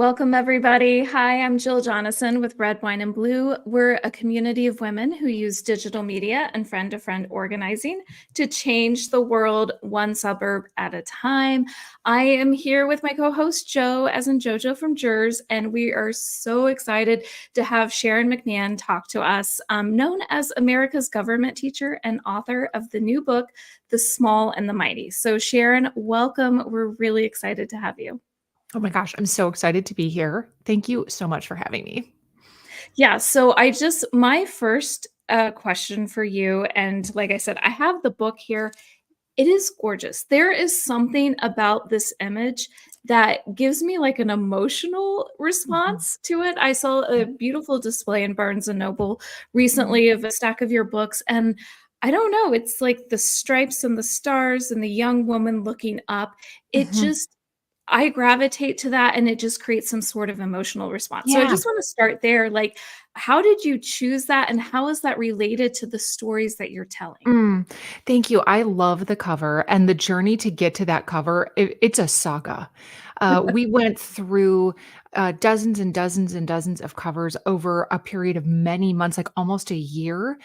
Welcome, everybody. Hi, I'm Jill Jonathan with Red Wine and Blue. We're a community of women who use digital media and friend-to-friend organizing to change the world one suburb at a time. I am here with my co-host, Joe, as in JoJo from Jers, and we are so excited to have Sharon McMahon talk to us, known as America's government teacher and author of the new book, The Small and the Mighty. So Sharon, welcome. We're really excited to have you. Oh my gosh, I'm so excited to be here. Thank you so much for having me. Yeah, so my first question for you, and like I said, I have the book here. It is gorgeous. There is something about this image that gives me like an emotional Mhm. response to it. I saw a beautiful display in Barnes and Noble Mhm. recently of a stack of your books, and I don't know, it's like the stripes and the stars and the young woman looking up. It Mhm. just I gravitate to that and it just creates some sort of emotional response. So I Yeah. just want to start there. Like, how did you choose that and how is that related to the stories that you're telling? Mm. Thank you. I love the cover and the journey to get to that cover. It's a saga. We went through dozens and dozens and dozens of covers over a period of many months, like almost a year.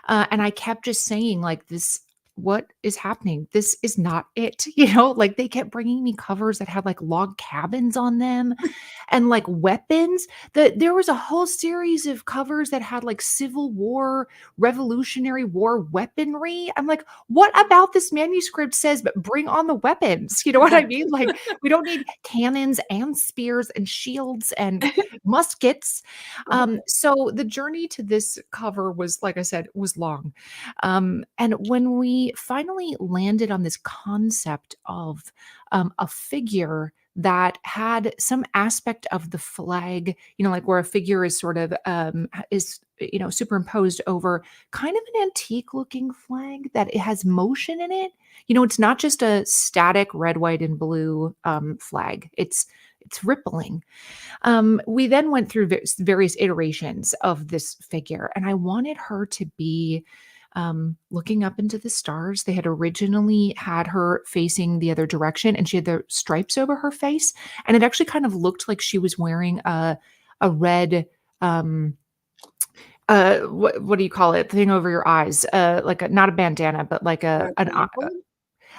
And I kept just saying, like, this, what is happening? This is not it. Like they kept bringing me covers that had like log cabins on them and like weapons. There was a whole series of covers that had like Civil War, Revolutionary War weaponry. I'm like, what about this manuscript says, but bring on the weapons? You know what I mean? Like, we don't need cannons and spears and shields and muskets. So the journey to this cover was, like I said, was long. And when we finally landed on this concept of a figure that had some aspect of the flag, like where a figure is sort of superimposed over kind of an antique looking flag that it has motion in it. It's not just a static red, white, and blue flag. It's rippling. We then went through various iterations of this figure, and I wanted her to be looking up into the stars. They had originally had her facing the other direction, and she had the stripes over her face, and it actually kind of looked like she was wearing a red um what do you call it? Thing over your eyes, like not a bandana, but like Or blindfold?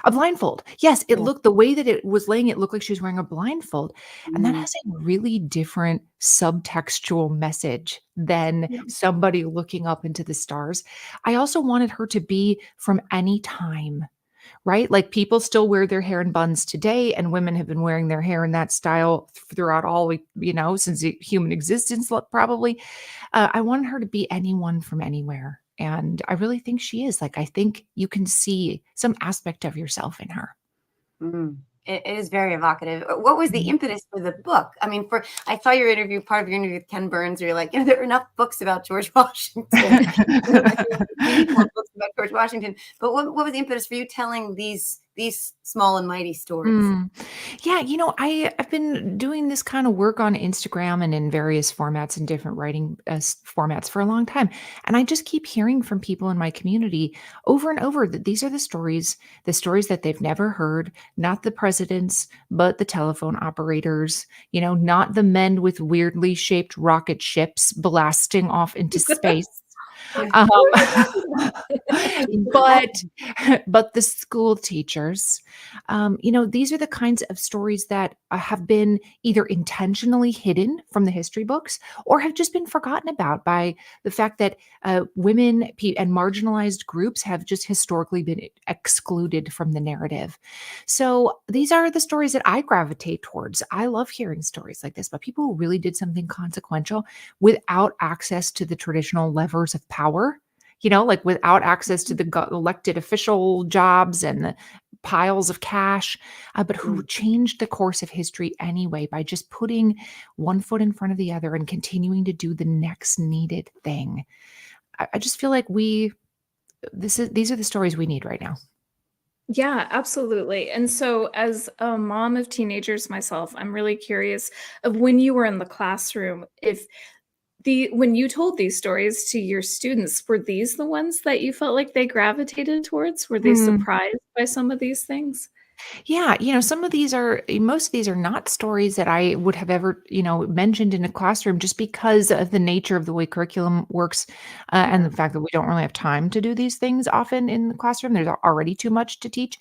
a blindfold. Yes, it Yeah. looked the way that it was laying, it looked like she was wearing a blindfold, and that Mm. has a really different subtextual message than Yeah. somebody looking up into the stars. I also wanted her to be from any time, right? Like, people still wear their hair in buns today, and women have been wearing their hair in that style throughout all, since human existence, probably. I wanted her to be anyone from anywhere. And I really think she is. Like, I think you can see some aspect of yourself in her. Mm. It is very evocative. What was the Mhm. impetus for the book? I mean, I saw your interview, part of your interview with Ken Burns, where you're like, there are enough books about George Washington. We need more books about George Washington. But what was the impetus for you telling these small and mighty stories? Mm. Yeah, I've been doing this kind of work on Instagram and in various formats and different writing formats for a long time. And I just keep hearing from people in my community over and over that these are the stories that they've never heard, not the presidents, but the telephone operators, not the men with weirdly shaped rocket ships blasting off into space. Um, but but the school teachers, these are the kinds of stories that have been either intentionally hidden from the history books or have just been forgotten about by the fact that women and marginalized groups have just historically been excluded from the narrative. So these are the stories that I gravitate towards. I love hearing stories like this, but people who really did something consequential without access to the traditional levers of power, like without access to the elected official jobs and the piles of cash, but who Mm. changed the course of history anyway by just putting one foot in front of the other and continuing to do the next needed thing. I just feel like these are the stories we need right now. Yeah, absolutely. And so as a mom of teenagers myself, I'm really curious of when you were in the classroom, if when you told these stories to your students, were these the ones that you felt like they gravitated towards? Were they Hmm. surprised by some of these things? Yeah, most of these are not stories that I would have ever, mentioned in a classroom just because of the nature of the way curriculum works, and Yeah. the fact that we don't really have time to do these things often in the classroom. There's already too much to teach.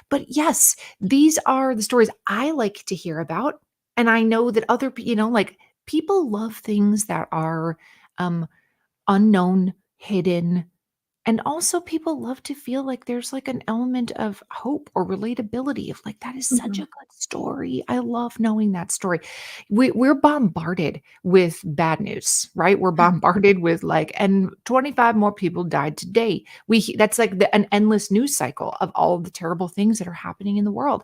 But yes, these are the stories I like to hear about. And I know that like people love things that are um, unknown, hidden, and also people love to feel like there's like an element of hope or relatability of like, that is such a Mhm. good story. I love knowing that story. We're bombarded with bad news, right? We're bombarded with like, and 25 more people died today. That's like an endless news cycle of all of the terrible things that are happening in the world.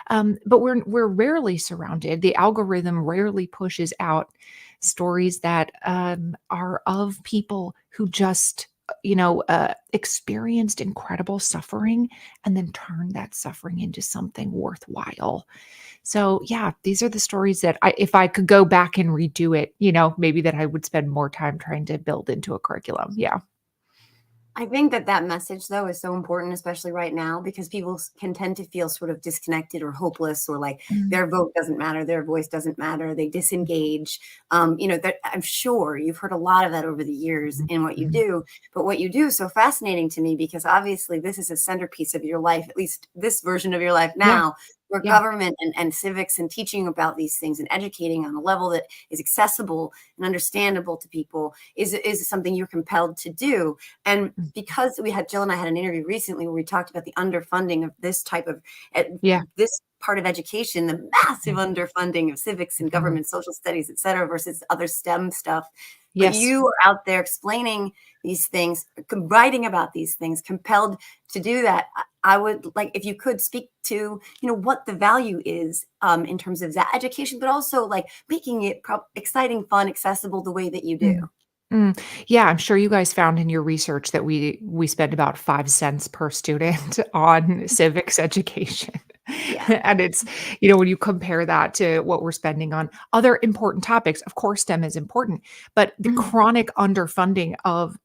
But we're rarely surrounded. The algorithm rarely pushes out stories that are of people who just experienced incredible suffering and then turned that suffering into something worthwhile. So yeah, these are the stories that if I could go back and redo it, maybe that I would spend more time trying to build into a curriculum. Yeah. I think that that message, though, is so important, especially right now, because people can tend to feel sort of disconnected or hopeless, or like Mm, their vote doesn't matter, their voice doesn't matter, they disengage. That I'm sure you've heard a lot of that over the years mhm, in what you mhm. do. But what you do is so fascinating to me because obviously this is a centerpiece of your life, at least this version of your life Yeah, now, where yeah. government and civics and teaching about these things and educating on a level that is accessible and understandable to people is something you're compelled to do. And Mm, because Jill and I had an interview recently where we talked about the underfunding of this type of yeah. this part of education, the massive Mm, underfunding of civics and mhm. government, social studies, et cetera, versus other STEM stuff. But Yes. you are out there explaining these things, writing about these things, compelled to do that. I would like if you could speak to what the value is in terms of that education, but also like making it exciting, fun, accessible the way that you do. Mm. Mm. Yeah, I'm sure you guys found in your research that we spend about 5 cents per student on civics education. Yeah. And it's, when you compare that to what we're spending on other important topics, of course, STEM is important, but the Mhm. chronic underfunding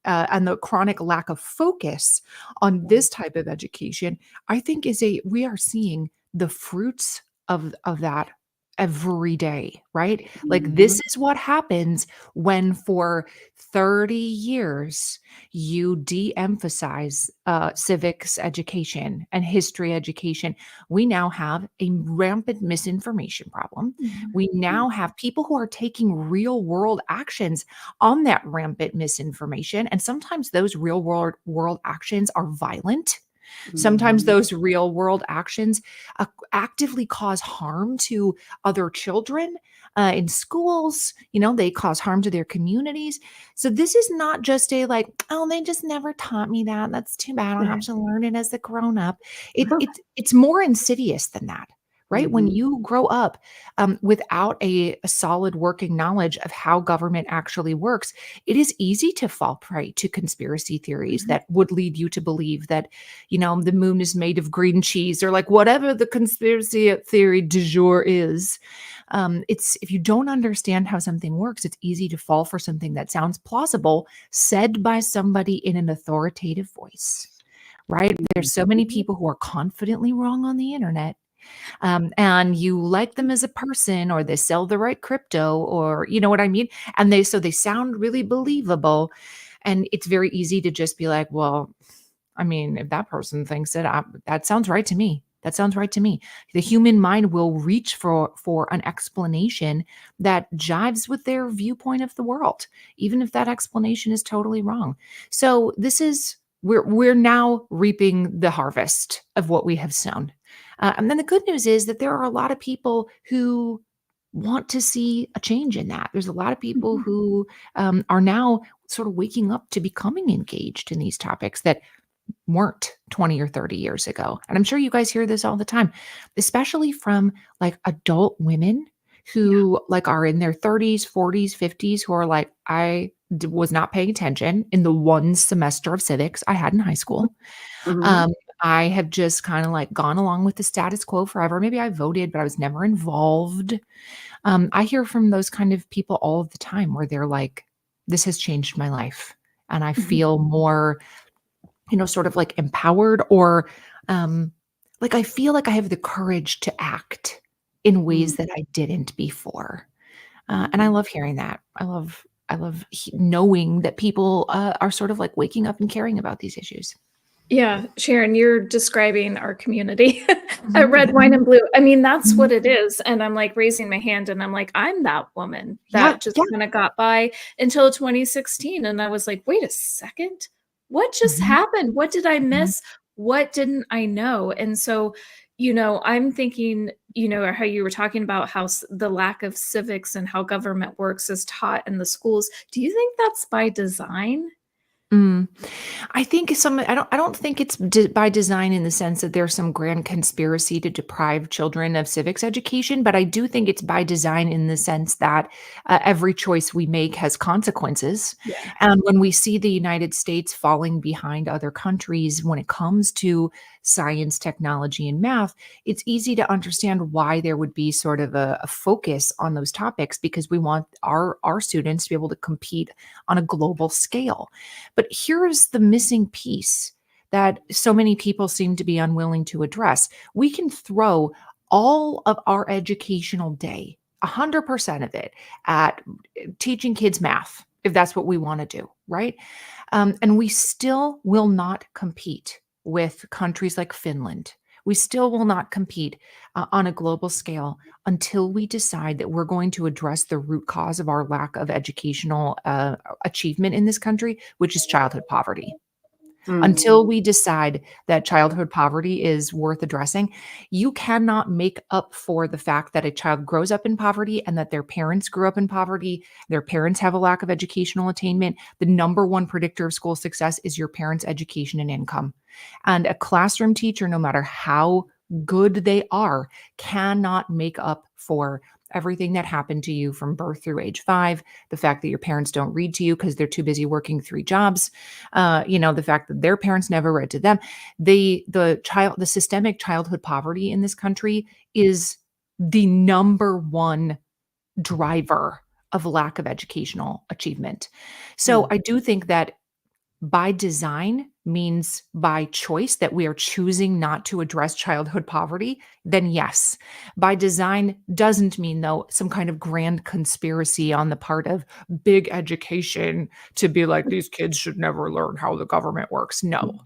and the chronic lack of focus on Yeah. this type of education, I think we are seeing the fruits of that every day, right? Like this Mhm. is what happens when for 30 years you de-emphasize civics education and history education. We now have a rampant misinformation problem. Mhm. We now have people who are taking real world actions on that rampant misinformation, and sometimes those real world actions are violent. Sometimes Mhm. those real world actions actively cause harm to other children in schools. They cause harm to their communities. So this is not just a like, oh, they just never taught me that. That's too bad. I'll have to learn it as a grown up. It's more insidious than that. Right. When Mhm. you grow up without a solid working knowledge of how government actually works, it is easy to fall prey to conspiracy theories Mhm. that would lead you to believe that the moon is made of green cheese or like whatever the conspiracy theory du jour is. It's if you don't understand how something works, it's easy to fall for something that sounds plausible, said by somebody in an authoritative voice, right? There's so many Mhm. people who are confidently wrong on the internet, and you like them as a person, or they sell the right crypto, or you know what I mean? And they sound really believable. And it's very easy to just be like, well, I mean, if that person thinks it, that sounds right to me. That sounds right to me. The human mind will reach for an explanation that jives with their viewpoint of the world, even if that explanation is totally wrong. So this is we're now reaping the harvest of what we have sown. And then the good news is that there are a lot of people who want to see a change in that. There's a lot of people Mhm. who are now sort of waking up to becoming engaged in these topics that weren't 20 or 30 years ago. And I'm sure you guys hear this all the time, especially from like adult women Yeah. who like are in their 30s, 40s, 50s who are like, was not paying attention in the one semester of civics I had in high school. Mhm. Um, I have just kind of like gone along with the status quo forever. Maybe I voted, but I was never involved. I hear from those kind of people all of the time where they're like, this has changed my life. And I Mhm. feel more sort of like empowered or um, like, I feel like I have the courage to act in Mm. ways that I didn't before. And I love hearing that. I love knowing that people are sort of like waking up and caring about these issues. Yeah, Sharon, you're describing our community at Mhm, Red, Wine, and Blue. I mean, that's mhm. what it is, and I'm, like, raising my hand, and I'm like, "I'm that woman Yeah, that just yeah. kinda got by until 2016," and I was like, "Wait a second. What just Mhm, happened? What did I mhm, miss? What didn't I know?" And so, I'm thinking, how you were talking about how the lack of civics and how government works is taught in the schools. Do you think that's by design? mm. I don't think it's by design in the sense that there's some grand conspiracy to deprive children of civics education, but I do think it's by design in the sense that every choice we make has consequences. Yeah. And when we see the United States falling behind other countries when it comes to science, technology, and math, it's easy to understand why there would be sort of a focus on those topics because we want our students to be able to compete on a global scale. But here's the missing piece that so many people seem to be unwilling to address. We can throw all of our educational day, 100% of it, at teaching kids math, if that's what we want to do, right? And we still will not compete with countries like Finland. We still will not compete on a global scale until we decide that we're going to address the root cause of our lack of educational achievement in this country, which is childhood poverty. Mm. Until we decide that childhood poverty is worth addressing, you cannot make up for the fact that a child grows up in poverty and that their parents grew up in poverty, their parents have a lack of educational attainment. The number one predictor of school success is your parents' education and income. And a classroom teacher, no matter how good they are, cannot make up for everything that happened to you from birth through age 5, the fact that your parents don't read to you because they're too busy working 3 jobs, the fact that their parents never read to them. The systemic childhood poverty in this country is the number one driver of lack of educational achievement. So Mm. I do think that by design means by choice that we are choosing not to address childhood poverty, then yes. By design doesn't mean, though, some kind of grand conspiracy on the part of big education to be like, these kids should never learn how the government works. No.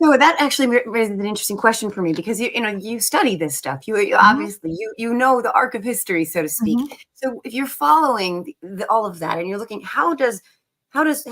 So that actually raises an interesting question for me because you study this stuff. You Mhm, obviously you know the arc of history, so to mhm, speak. So if you're following all of that and you're looking, how do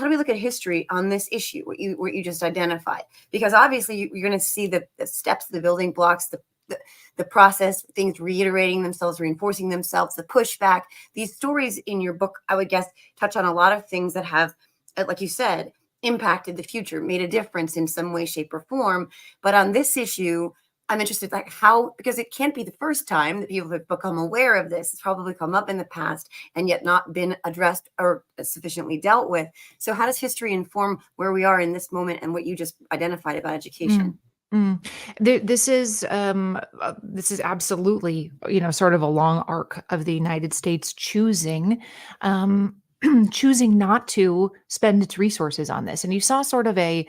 we look at history on this issue? What you just identified? Because obviously you're going to see the steps, the building blocks, the process, things reiterating themselves, reinforcing themselves, the pushback. These stories in your book, I would guess, touch on a lot of things that have, like you said, impacted the future, made a difference in some way, shape, or form. But on this issue, I'm interested, like how, because it can't be the first time that people have become aware of this. It's probably come up in the past and yet not been addressed or sufficiently dealt with. So, how does history inform where we are in this moment and what you just identified about mm, education? mm. This is absolutely, sort of a long arc of the United States choosing, um, choosing not to spend its resources on this. And you saw sort of a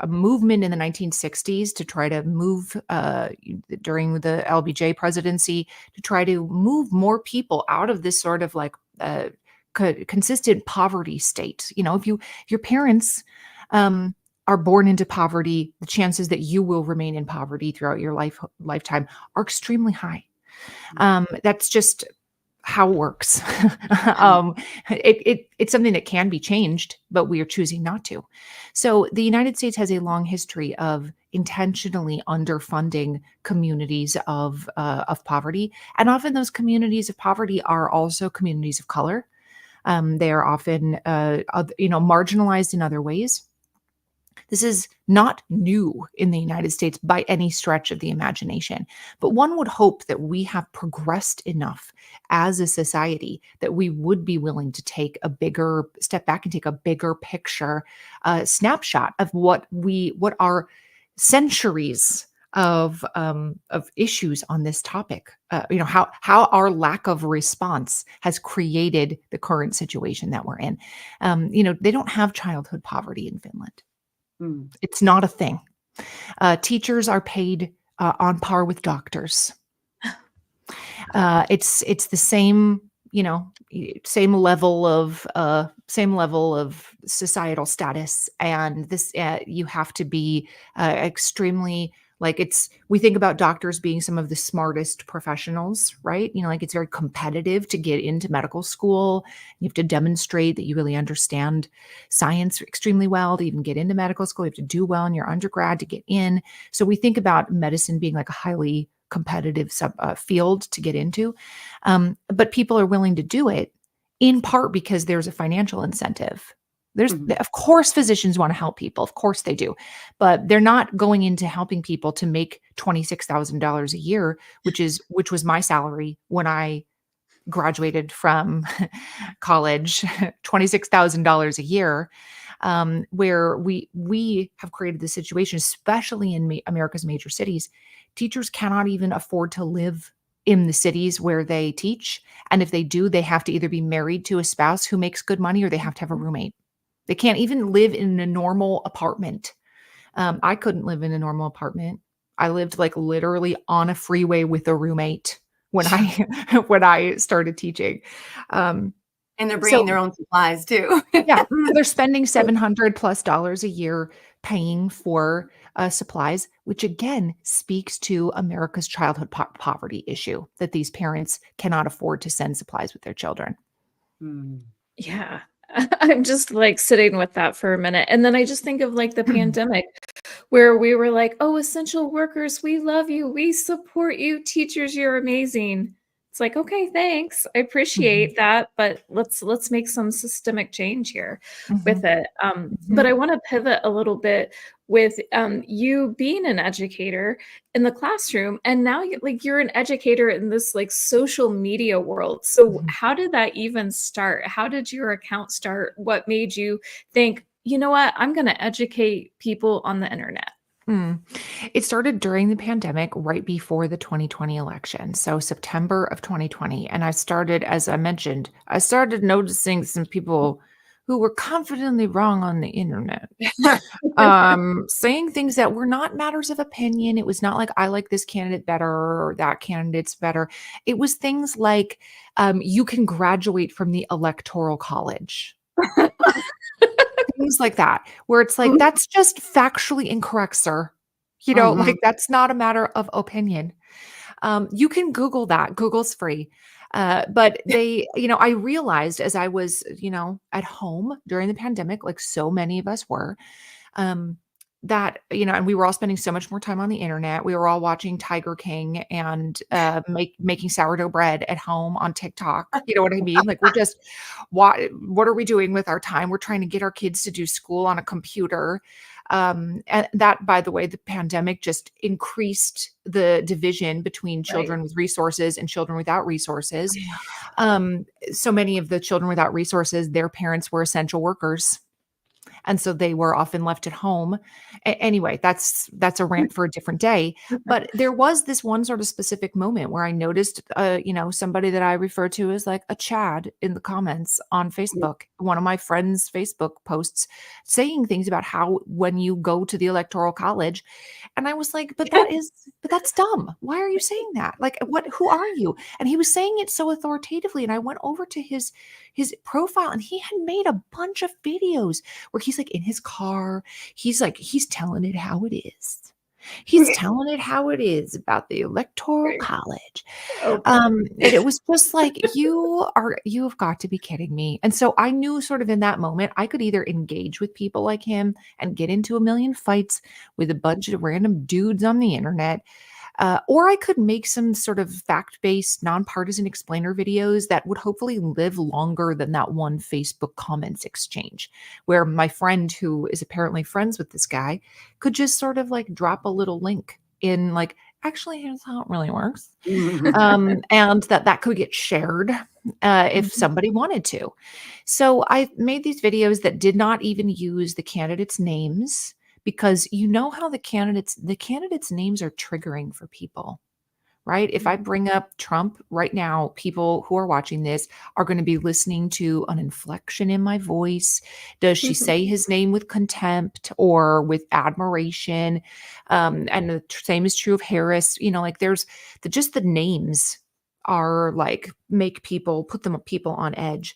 movement in the 1960s to try to move during the LBJ presidency to try to move more people out of this sort of like consistent poverty state. If your parents um, are born into poverty, the chances that you will remain in poverty throughout your lifetime are extremely high. That's just how it works. um, it's something that can be changed, but we are choosing not to. So the United States has a long history of intentionally underfunding communities of poverty, and often those communities of poverty are also communities of color. They are often marginalized in other ways. This is not new in the United States by any stretch of the imagination, but one would hope that we have progressed enough as a society that we would be willing to take a bigger step back and take a bigger picture snapshot of what are centuries of issues on this topic. How our lack of response has created the current situation that we're in. They don't have childhood poverty in Finland. Mm. It's not a thing. Teachers are paid on par with doctors. It's the same, same level of societal status, and this you have to be extremely like it's. We think about doctors being some of the smartest professionals, right? Like it's very competitive to get into medical school. You have to demonstrate that you really understand science extremely well to even get into medical school. You have to do well in your undergrad to get in. So we think about medicine being like a highly competitive field to get into. But people are willing to do it in part because there's a financial incentive. Of course, physicians want to help people. Of course they do. But they're not going into helping people to make $26,000 a year, which was my salary when I graduated from college, $26,000 a year. Where we have created this situation, especially in America's major cities. Teachers cannot even afford to live in the cities where they teach. And if they do, they have to either be married to a spouse who makes good money or they have to have a roommate. They can't even live in a normal apartment. I couldn't live in a normal apartment. I lived like literally on a freeway with a roommate when I started teaching. And they're bringing their own supplies too. Yeah, they're spending $700+ a year paying for supplies, which again speaks to America's childhood poverty issue that these parents cannot afford to send supplies with their children. Yeah. I'm just like sitting with that for a minute. And then I just think of like the pandemic where we were like, oh, essential workers, we love you. We support you. Teachers, you're amazing. It's like, okay, thanks. I appreciate that, but let's make some systemic change here with it. But I want to pivot a little bit with you being an educator in the classroom, and now you're an educator in this like social media world. So how did that even start? How did your account start? What made you think, you know what, I'm going to educate people on the internet? It started during the pandemic, right before the 2020 election. So September of 2020. And as I mentioned, I started noticing some people who were confidently wrong on the internet, saying things that were not matters of opinion. It was not like, I like this candidate better or that candidate's better. It was things like, you can graduate from the Electoral College. Things like that, where it's like, that's just factually incorrect, sir. Like that's not a matter of opinion. You can Google that. Google's free. But I realized as I was, at home during the pandemic, like so many of us were, that, and we were all spending so much more time on the internet. We were all watching Tiger King and making sourdough bread at home on TikTok. You know what I mean? Like we're just, what are we doing with our time? We're trying to get our kids to do school on a computer. And that, by the way, the pandemic just increased the division between children with resources and children without resources. So many of the children without resources, their parents were essential workers. And so they were often left at home. Anyway, that's a rant for a different day. But there was this one sort of specific moment where I noticed, somebody that I refer to as like a Chad in the comments on Facebook, one of my friends' Facebook posts saying things about how when you go to the Electoral College, and I was like, but that's dumb. Why are you saying that? Like, who are you? And he was saying it so authoritatively. And I went over to his profile and he had made a bunch of videos where he's like in his car. He's telling it how it is. He's telling it how it is about the Electoral College. And it was just like, you have got to be kidding me. And so I knew sort of in that moment, I could either engage with people like him and get into a million fights with a bunch of random dudes on the internet, or I could make some sort of fact-based, nonpartisan explainer videos that would hopefully live longer than that one Facebook comments exchange, where my friend, who is apparently friends with this guy, could just sort of like drop a little link in like, actually, here's how it really works. And that could get shared if somebody wanted to. So I made these videos that did not even use the candidates' names, because you know how the candidates' names are triggering for people, right? If I bring up Trump right now, people who are watching this are going to be listening to an inflection in my voice. Does she say his name with contempt or with admiration? And the same is true of Harris. Like there's just the names are like make people people on edge.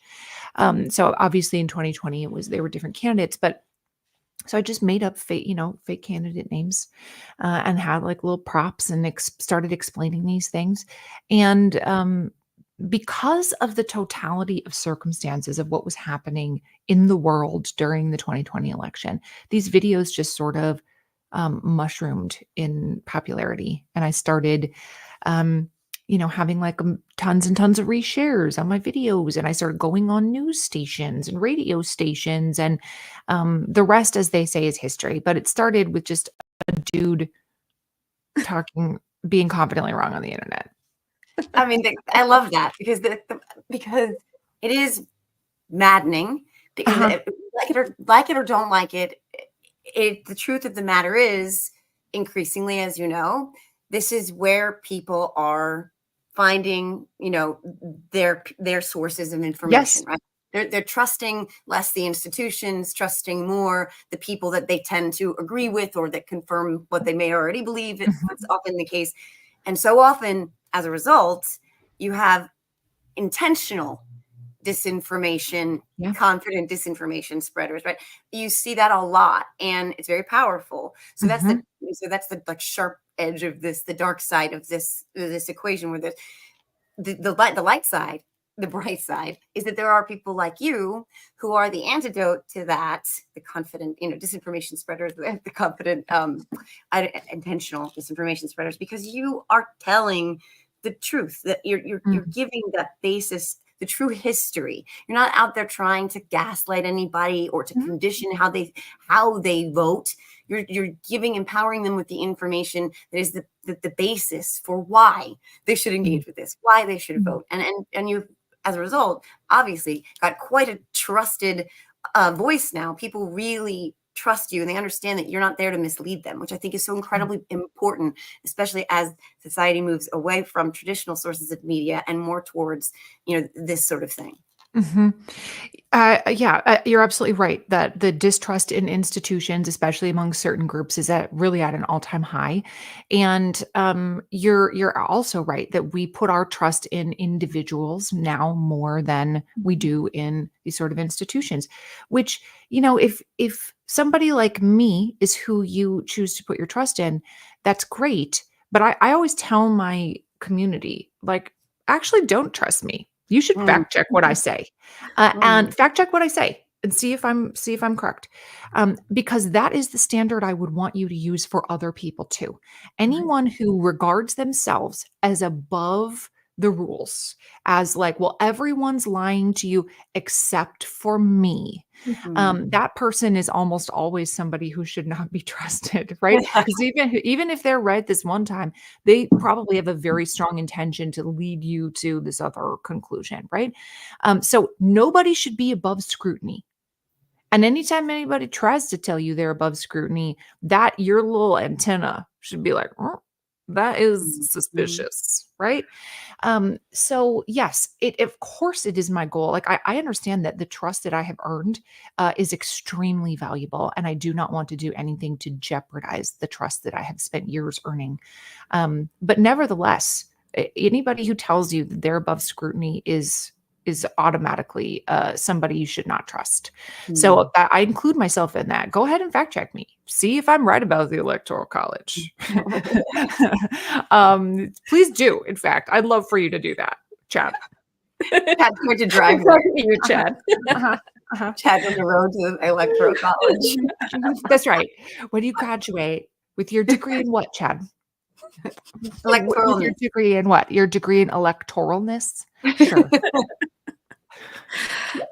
So obviously in 2020 they were different candidates, but so I just made up fake candidate names, and had like little props and started explaining these things. And because of the totality of circumstances of what was happening in the world during the 2020 election, these videos just sort of mushroomed in popularity. And I started, having like tons and tons of reshares on my videos. And I started going on news stations and radio stations. And the rest, as they say, is history. But it started with just a dude being confidently wrong on the internet. I mean, I love that because because it is maddening. Because like it or don't like it, the truth of the matter is, increasingly, as you know, this is where people are finding, their sources of information, Yes. right? They're trusting less the institutions, trusting more the people that they tend to agree with or that confirm what they may already believe. It's often the case. And so often, as a result, you have intentional disinformation, confident disinformation spreaders, right? You see that a lot, and it's very powerful. So that's the like sharp edge of this, the dark side of this equation, where the light side, the bright side, is that there are people like you who are the antidote to that, the confident, disinformation spreaders, the confident, intentional disinformation spreaders, because you are telling the truth, that you're giving that basis, the true history. You're not out there trying to gaslight anybody or to condition how they vote. You're empowering them with the information that is the basis for why they should engage with this, why they should vote. And you, as a result, obviously got quite a trusted voice now. People really trust you, and they understand that you're not there to mislead them, which I think is so incredibly important, especially as society moves away from traditional sources of media and more towards, this sort of thing. You're absolutely right that the distrust in institutions, especially among certain groups, is really at an all-time high. And you're also right that we put our trust in individuals now more than we do in these sort of institutions. Which, if somebody like me is who you choose to put your trust in, that's great. But I always tell my community, like, actually, don't trust me. You should fact check what I say, and fact check what I say and see if I'm correct, because that is the standard I would want you to use for other people too. Anyone who regards themselves as above the rules, as like, well, everyone's lying to you except for me. That person is almost always somebody who should not be trusted, right? Because even if they're right this one time, they probably have a very strong intention to lead you to this other conclusion, right? So nobody should be above scrutiny. And anytime anybody tries to tell you they're above scrutiny, that your little antenna should be like, oh, that is suspicious, right? So yes, of course it is my goal. Like I understand that the trust that I have earned is extremely valuable, and I do not want to do anything to jeopardize the trust that I have spent years earning. But nevertheless, anybody who tells you that they're above scrutiny is automatically somebody you should not trust. So I include myself in that. Go ahead and fact check me. See if I'm right about the Electoral College. Please do. In fact, I'd love for you to do that, Chad. Chad's going to drive you, Chad. Chad's on the road to the Electoral College. That's right. When you graduate with your degree in what, Chad? Electoralness. Your degree in what? Your degree in electoralness? Sure.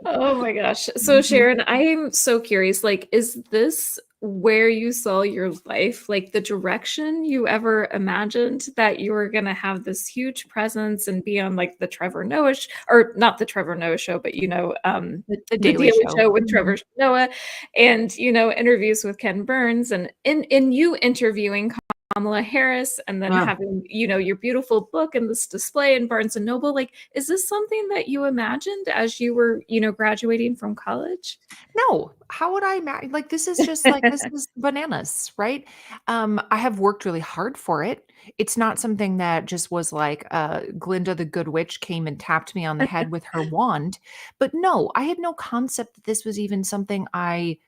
Oh my gosh. So Sharon, I am so curious, like, is this where you saw your life, like the direction you ever imagined that you were going to have this huge presence and be on like the Trevor Noah or not the Trevor Noah show, but the Daily Show with Trevor Noah, and interviews with Ken Burns, and in you interviewing Kamala Harris and then Yeah. having, your beautiful book and this display in Barnes and Noble. Like, is this something that you imagined as you were, graduating from college? No, how would I like, this is just like, this is bananas, right? I have worked really hard for it. It's not something that just was like, Glinda the Good Witch came and tapped me on the head with her wand. But no, I had no concept that this was even something I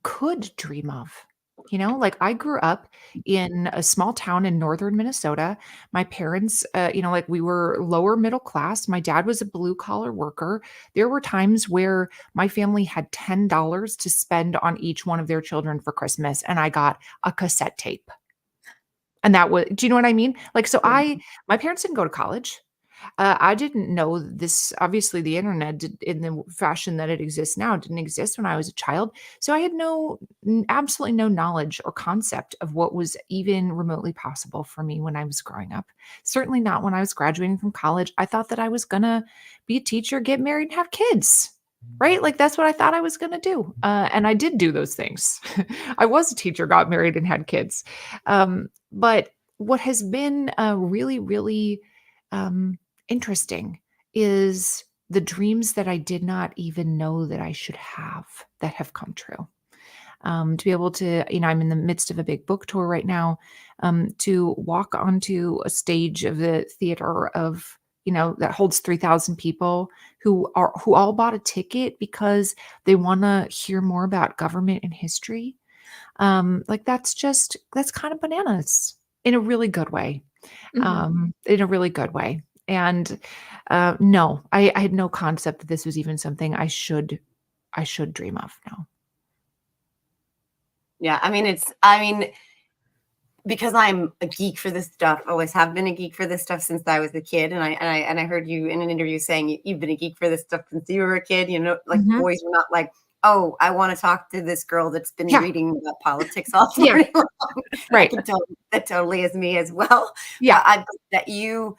could dream of. Like, I grew up in a small town in northern Minnesota. My parents, like, we were lower middle class. My dad was a blue collar worker. There were times where my family had $10 to spend on each one of their children for Christmas, and I got a cassette tape. And that was, do you know what I mean? Like, so my parents didn't go to college. I didn't know this. Obviously, the internet in the fashion that it exists now didn't exist when I was a child. So I had absolutely no knowledge or concept of what was even remotely possible for me when I was growing up. Certainly not when I was graduating from college. I thought that I was going to be a teacher, get married, and have kids. Right? Like, that's what I thought I was going to do. And I did do those things. I was a teacher, got married, and had kids. But what has been really, really interesting is the dreams that I did not even know that I should have that have come true. To be able to, I'm in the midst of a big book tour right now, to walk onto a stage of the theater of, that holds 3,000 people who all bought a ticket because they want to hear more about government and history. Like, that's kind of bananas in a really good way. In a really good way. And no, I had no concept that this was even something I should dream of. No. Yeah, because I'm a geek for this stuff, always have been a geek for this stuff since I was a kid. And I heard you in an interview saying you've been a geek for this stuff since you were a kid. Like, boys were not like, oh, I want to talk to this girl that's been reading about politics all morning long. Right. I can tell that totally is me as well. Yeah. That you,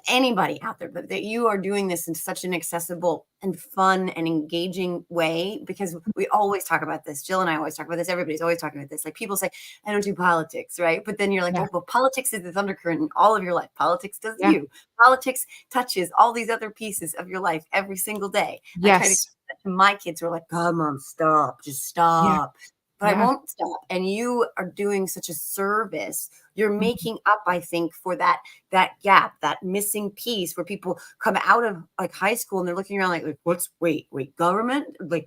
anybody out there, but that you are doing this in such an accessible and fun and engaging way, because we always talk about this. Jill and I always talk about this. Everybody's always talking about this. Like, people say, I don't do politics, right? But then you're like, well, politics is this undercurrent in all of your life. Politics does you. Politics touches all these other pieces of your life every single day. Yes. I try to teach that to my kids who are like, God, Mom, stop. Just stop. But I won't stop. And you are doing such a service. You're making up, I think, for that gap, that missing piece where people come out of like high school and they're looking around like wait, government? Like,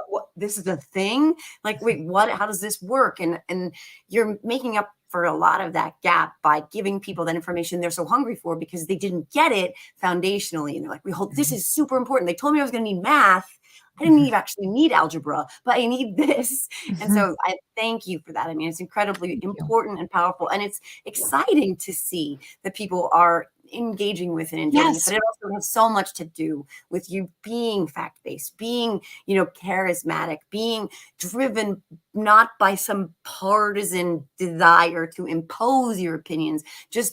what, this is a thing? Like, wait, what? How does this work? And you're making up for a lot of that gap by giving people that information they're so hungry for because they didn't get it foundationally. And they're like, this is super important. They told me I was going to need math. I didn't actually need algebra, but I need this. And so I thank you for that. I mean, it's incredibly important and powerful. And it's exciting to see that people are engaging with and enjoying it. But it also has so much to do with you being fact-based, being, charismatic, being driven not by some partisan desire to impose your opinions,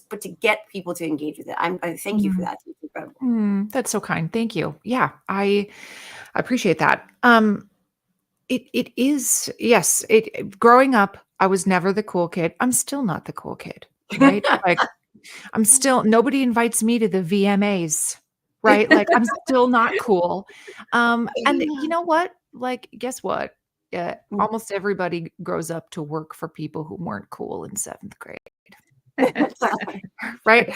but to get people to engage with it. I thank you for that. It's incredible. That's so kind. Thank you. Yeah, I appreciate that. It is, yes. Growing up, I was never the cool kid. I'm still not the cool kid, right? Like, I'm still, nobody invites me to the VMAs, right? Like, I'm still not cool. And you know what? Like, guess what? Almost everybody grows up to work for people who weren't cool in 7th grade. Right?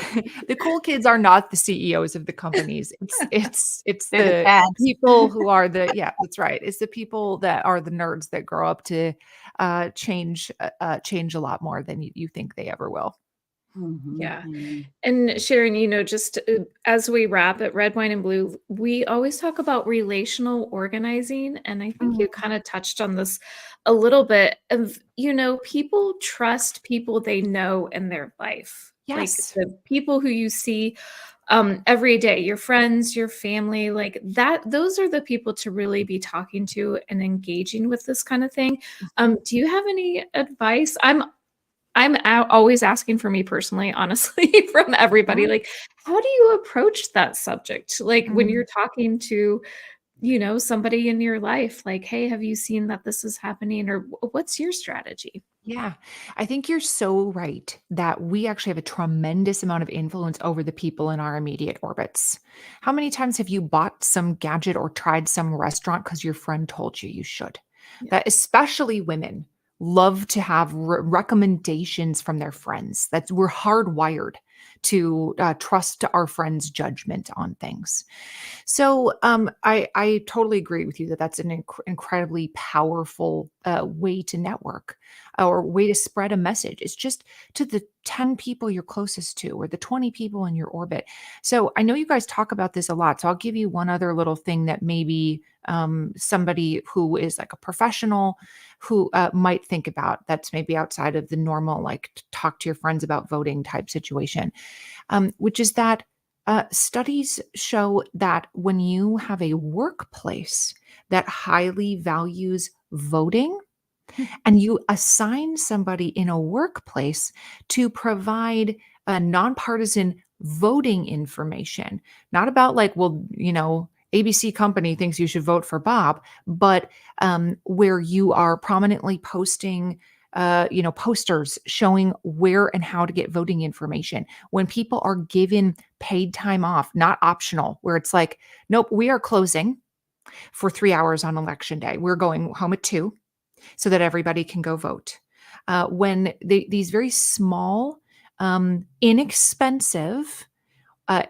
The cool kids are not the CEOs of the companies. It's the people who are that's right. It's the people that are the nerds that grow up to change a lot more than you think they ever will. Yeah. And Sharon, just as we wrap at Red, Wine, and Blue, we always talk about relational organizing. And I think you kind of touched on this a little bit of, people trust people they know in their life. Yes. Like the people who you see every day, your friends, your family, like that, those are the people to really be talking to and engaging with this kind of thing. Do you have any advice? I'm always asking for me personally, honestly, from everybody, like, how do you approach that subject? Like when you're talking to, somebody in your life, like, hey, have you seen that this is happening? Or what's your strategy? Yeah, I think you're so right that we actually have a tremendous amount of influence over the people in our immediate orbits. How many times have you bought some gadget or tried some restaurant because your friend told you you should? Yeah. That especially women love to have recommendations from their friends. That's we're hardwired to trust our friends' judgment on things. So I totally agree with you that that's an incredibly powerful way to network or way to spread a message. It's just to the 10 people you're closest to or the 20 people in your orbit. So I know you guys talk about this a lot. So I'll give you one other little thing that maybe somebody who is like a professional who might think about that's maybe outside of the normal, like talk to your friends about voting type situation, which is that studies show that when you have a workplace that highly values voting, and you assign somebody in a workplace to provide a nonpartisan voting information, not about like, well, ABC company thinks you should vote for Bob, but where you are prominently posting posters showing where and how to get voting information. When people are given paid time off, not optional, where it's like, nope, we are closing for 3 hours on election day. We're going home at 2 so that everybody can go vote. When these very small, inexpensive uh,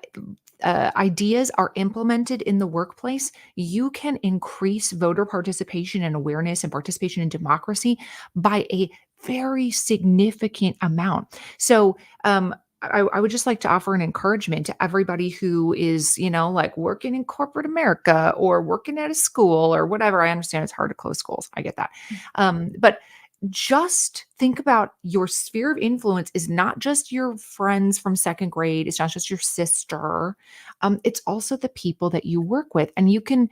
ideas are implemented in the workplace, you can increase voter participation and awareness and participation in democracy by a very significant amount. So, I would just like to offer an encouragement to everybody who is, like working in corporate America or working at a school or whatever. I understand it's hard to close schools. I get that. But just think about your sphere of influence is not just your friends from second grade. It's not just your sister. It's also the people that you work with. And you can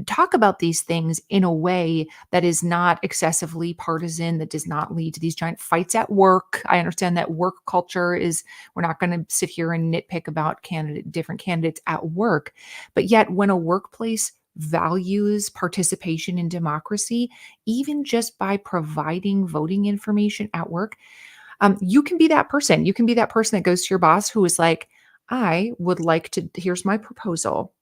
talk about these things in a way that is not excessively partisan, that does not lead to these giant fights at work. I understand that work culture is, we're not going to sit here and nitpick about different candidates at work. But yet, when a workplace values participation in democracy, even just by providing voting information at work, you can be that person. You can be that person that goes to your boss who is like, I would like to, here's my proposal.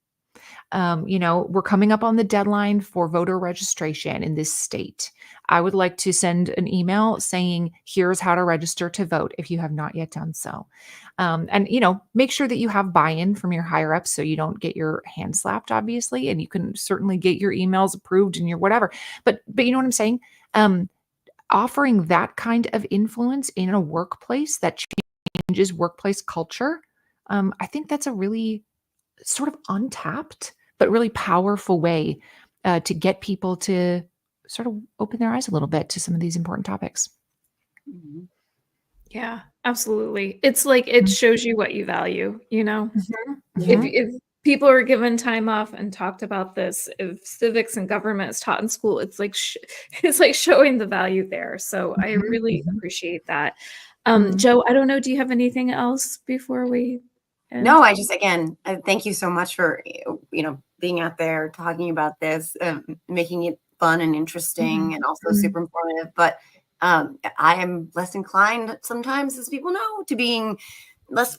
We're coming up on the deadline for voter registration in this state. I would like to send an email saying, here's how to register to vote if you have not yet done so. And make sure that you have buy-in from your higher ups so you don't get your hand slapped, obviously, and you can certainly get your emails approved and your whatever. But you know what I'm saying? Offering that kind of influence in a workplace that changes workplace culture, I think that's a really sort of untapped but really powerful way to get people to sort of open their eyes a little bit to some of these important topics. Mhm. Yeah, absolutely. It's like it shows you what you value, Mhm. If people are given time off and talked about this, if civics and government is taught in school, it's like it's like showing the value there. So I Mhm. really Mhm. appreciate that. Mhm. Joe, I don't know, do you have anything else before we No, end? I just again, thank you so much for being out there talking about this, making it fun and interesting, Mhm. and also Mhm. super informative. But I am less inclined sometimes, as people know, to being less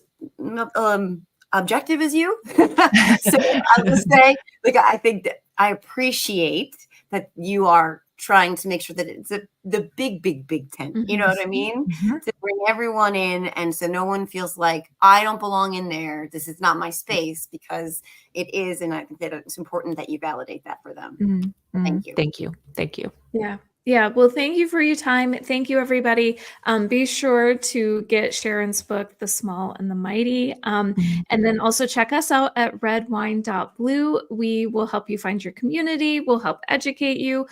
objective as you. So I will say, like, I think that I appreciate that you are trying to make sure that it's the big, big, big tent. You know Mhm. what I mean? Mhm. To bring everyone in, and so no one feels like I don't belong in there. This is not my space, because it is, and I think that it's important that you validate that for them. Mhm. Mhm. Thank you. Thank you. Thank you. Yeah. Yeah. Well, thank you for your time. Thank you, everybody. Be sure to get Sharon's book, The Small and the Mighty. Mhm. And then also check us out at redwine.blue. We will help you find your community, we'll help educate you.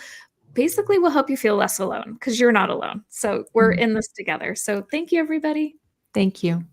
Basically, we'll help you feel less alone because you're not alone. So we're Mhm. in this together. So thank you, everybody. Thank you.